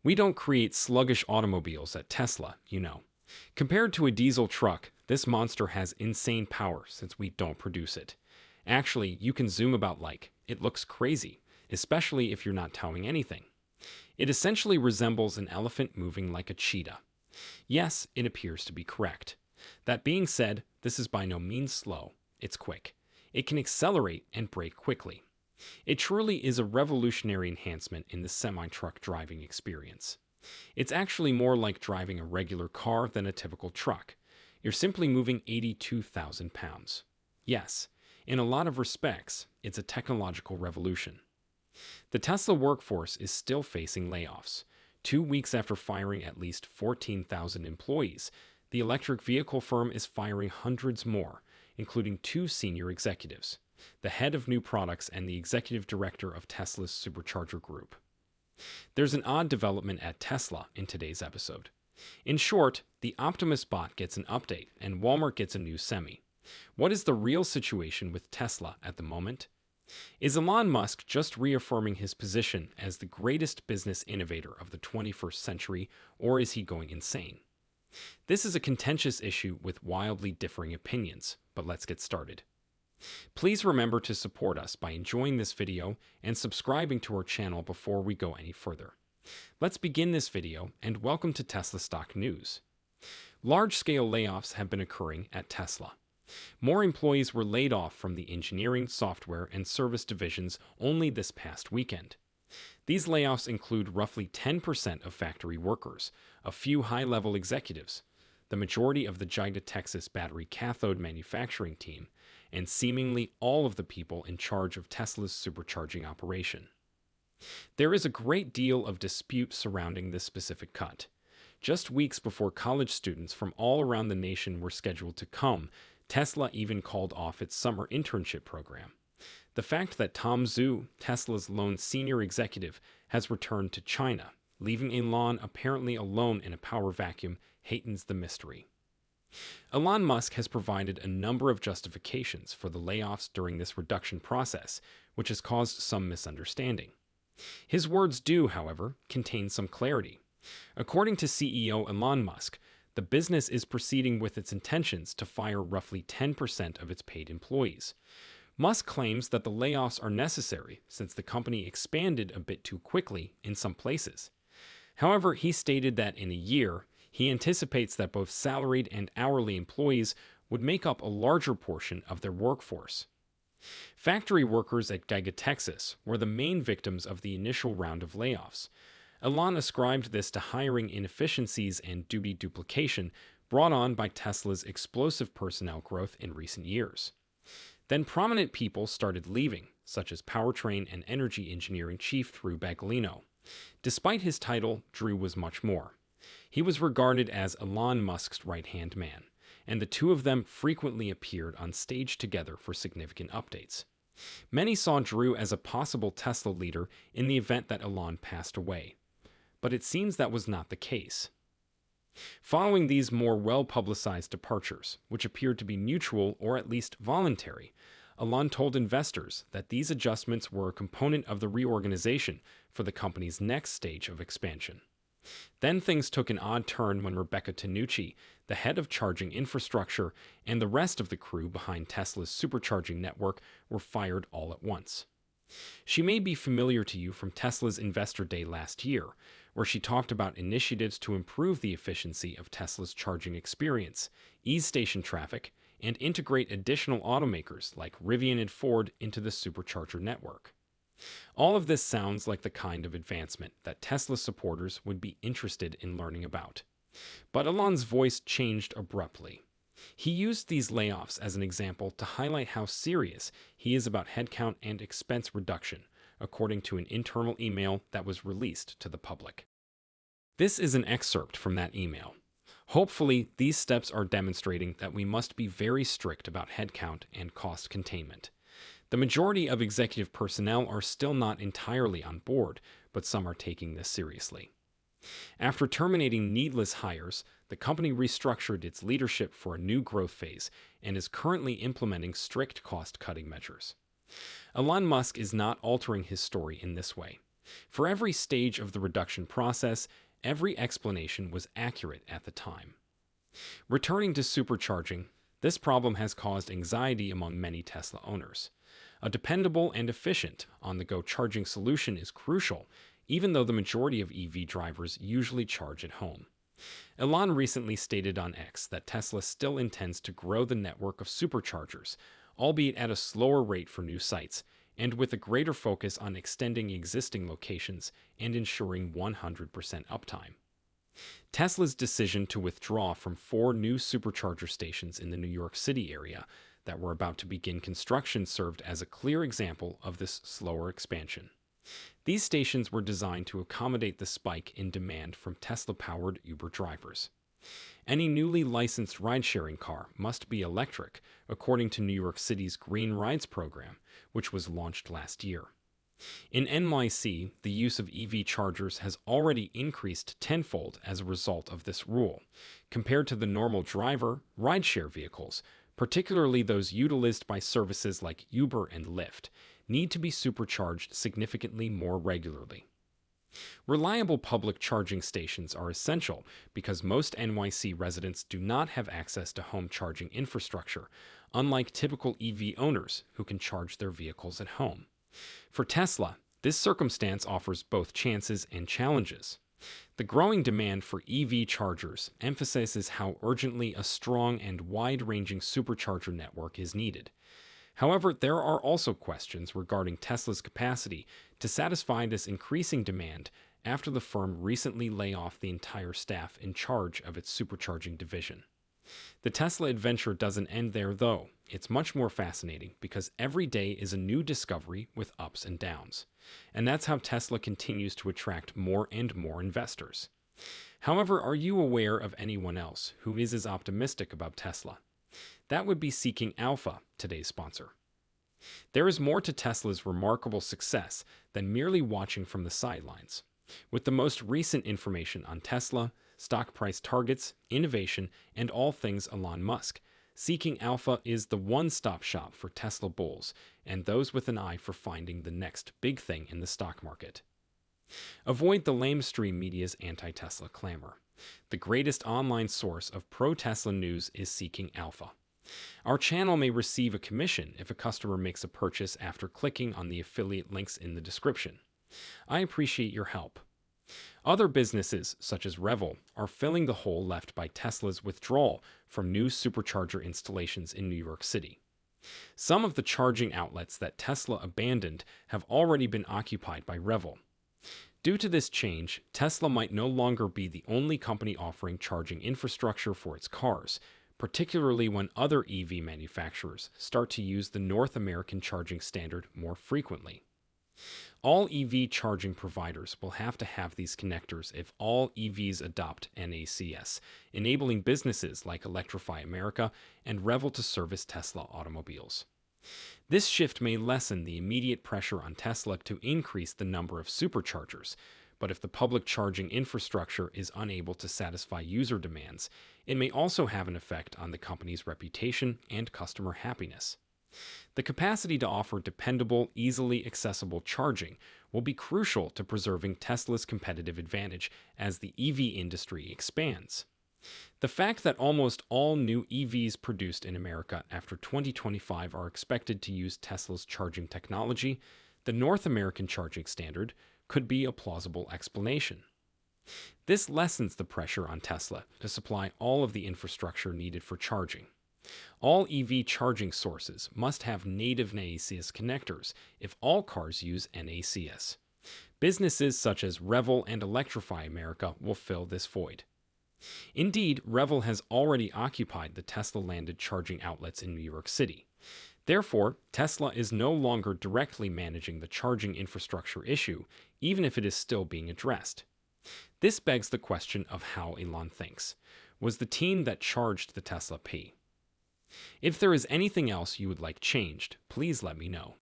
We don't create sluggish automobiles at Tesla, you know. Compared to a diesel truck, this monster has insane power since we don't produce it. Actually, you can zoom about like, it looks crazy, especially if you're not towing anything. It essentially resembles an elephant moving like a cheetah. Yes, it appears to be correct. That being said, this is by no means slow, it's quick. It can accelerate and brake quickly. It truly is a revolutionary enhancement in the semi-truck driving experience. It's actually more like driving a regular car than a typical truck. You're simply moving 82,000 pounds. Yes, in a lot of respects, it's a technological revolution. The Tesla workforce is still facing layoffs. 2 weeks after firing at least 14,000 employees, the electric vehicle firm is firing hundreds more, including two senior executives, the head of new products and the executive director of Tesla's supercharger group. There's an odd development at Tesla in today's episode. In short, the Optimus bot gets an update and Walmart gets a new Semi. What is the real situation with Tesla at the moment? Is Elon Musk just reaffirming his position as the greatest business innovator of the 21st century, or is he going insane? This is a contentious issue with wildly differing opinions, but let's get started. Please remember to support us by enjoying this video and subscribing to our channel before we go any further. Let's begin this video and welcome to Tesla stock news. Large-scale layoffs have been occurring at Tesla. More employees were laid off from the engineering, software, and service divisions only this past weekend. These layoffs include roughly 10% of factory workers, a few high-level executives, the majority of the Giga Texas battery cathode manufacturing team, and seemingly all of the people in charge of Tesla's supercharging operation. There is a great deal of dispute surrounding this specific cut. Just weeks before college students from all around the nation were scheduled to come, Tesla even called off its summer internship program. The fact that Tom Zhu, Tesla's lone senior executive, has returned to China, leaving Elon apparently alone in a power vacuum, heightens the mystery. Elon Musk has provided a number of justifications for the layoffs during this reduction process, which has caused some misunderstanding. His words do, however, contain some clarity. According to CEO Elon Musk, the business is proceeding with its intentions to fire roughly 10% of its paid employees. Musk claims that the layoffs are necessary since the company expanded a bit too quickly in some places. However, he stated that in a year, he anticipates that both salaried and hourly employees would make up a larger portion of their workforce. Factory workers at Giga Texas were the main victims of the initial round of layoffs. Elon ascribed this to hiring inefficiencies and duty duplication brought on by Tesla's explosive personnel growth in recent years. Then prominent people started leaving, such as powertrain and energy engineering chief Drew Baglino. Despite his title, Drew was much more. He was regarded as Elon Musk's right-hand man, and the two of them frequently appeared on stage together for significant updates. Many saw Drew as a possible Tesla leader in the event that Elon passed away, but it seems that was not the case. Following these more well-publicized departures, which appeared to be mutual or at least voluntary, Elon told investors that these adjustments were a component of the reorganization for the company's next stage of expansion. Then things took an odd turn when Rebecca Tanucci, the head of charging infrastructure, and the rest of the crew behind Tesla's supercharging network were fired all at once. She may be familiar to you from Tesla's Investor Day last year, where she talked about initiatives to improve the efficiency of Tesla's charging experience, ease station traffic, and integrate additional automakers like Rivian and Ford into the supercharger network. All of this sounds like the kind of advancement that Tesla supporters would be interested in learning about. But Elon's voice changed abruptly. He used these layoffs as an example to highlight how serious he is about headcount and expense reduction, according to an internal email that was released to the public. This is an excerpt from that email. Hopefully, these steps are demonstrating that we must be very strict about headcount and cost containment. The majority of executive personnel are still not entirely on board, but some are taking this seriously. After terminating needless hires, the company restructured its leadership for a new growth phase and is currently implementing strict cost-cutting measures. Elon Musk is not altering his story in this way. For every stage of the reduction process, every explanation was accurate at the time. Returning to supercharging, this problem has caused anxiety among many Tesla owners. A dependable and efficient on-the-go charging solution is crucial, even though the majority of EV drivers usually charge at home. Elon recently stated on X that Tesla still intends to grow the network of superchargers, albeit at a slower rate for new sites, and with a greater focus on extending existing locations and ensuring 100% uptime. Tesla's decision to withdraw from 4 new supercharger stations in the New York City area that were about to begin construction served as a clear example of this slower expansion. These stations were designed to accommodate the spike in demand from Tesla-powered Uber drivers. Any newly licensed ride-sharing car must be electric, according to New York City's Green Rides program, which was launched last year. In NYC, the use of EV chargers has already increased tenfold as a result of this rule, compared to the normal driver rideshare vehicles, particularly those utilized by services like Uber and Lyft, need to be supercharged significantly more regularly. Reliable public charging stations are essential because most NYC residents do not have access to home charging infrastructure, unlike typical EV owners who can charge their vehicles at home. For Tesla, this circumstance offers both chances and challenges. The growing demand for EV chargers emphasizes how urgently a strong and wide-ranging supercharger network is needed. However, there are also questions regarding Tesla's capacity to satisfy this increasing demand after the firm recently laid off the entire staff in charge of its supercharging division. The Tesla adventure doesn't end there, though. It's much more fascinating because every day is a new discovery with ups and downs. And that's how Tesla continues to attract more and more investors. However, are you aware of anyone else who is as optimistic about Tesla? That would be Seeking Alpha, today's sponsor. There is more to Tesla's remarkable success than merely watching from the sidelines. With the most recent information on Tesla, stock price targets, innovation, and all things Elon Musk, Seeking Alpha is the one-stop shop for Tesla bulls and those with an eye for finding the next big thing in the stock market. Avoid the lamestream media's anti-Tesla clamor. The greatest online source of pro-Tesla news is Seeking Alpha. Our channel may receive a commission if a customer makes a purchase after clicking on the affiliate links in the description. I appreciate your help. Other businesses, such as Revel, are filling the hole left by Tesla's withdrawal from new supercharger installations in New York City. Some of the charging outlets that Tesla abandoned have already been occupied by Revel. Due to this change, Tesla might no longer be the only company offering charging infrastructure for its cars, particularly when other EV manufacturers start to use the North American charging standard more frequently. All EV charging providers will have to have these connectors if all EVs adopt NACS, enabling businesses like Electrify America and Revel to service Tesla automobiles. This shift may lessen the immediate pressure on Tesla to increase the number of superchargers, but if the public charging infrastructure is unable to satisfy user demands, it may also have an effect on the company's reputation and customer happiness. The capacity to offer dependable, easily accessible charging will be crucial to preserving Tesla's competitive advantage as the EV industry expands. The fact that almost all new EVs produced in America after 2025 are expected to use Tesla's charging technology, the North American charging standard, could be a plausible explanation. This lessens the pressure on Tesla to supply all of the infrastructure needed for charging. All EV charging sources must have native NACS connectors if all cars use NACS. Businesses such as Revel and Electrify America will fill this void. Indeed, Revel has already occupied the Tesla-landed charging outlets in New York City. Therefore, Tesla is no longer directly managing the charging infrastructure issue, even if it is still being addressed. This begs the question of how Elon thinks. Was the team that charged the Tesla P? If there is anything else you would like changed, please let me know.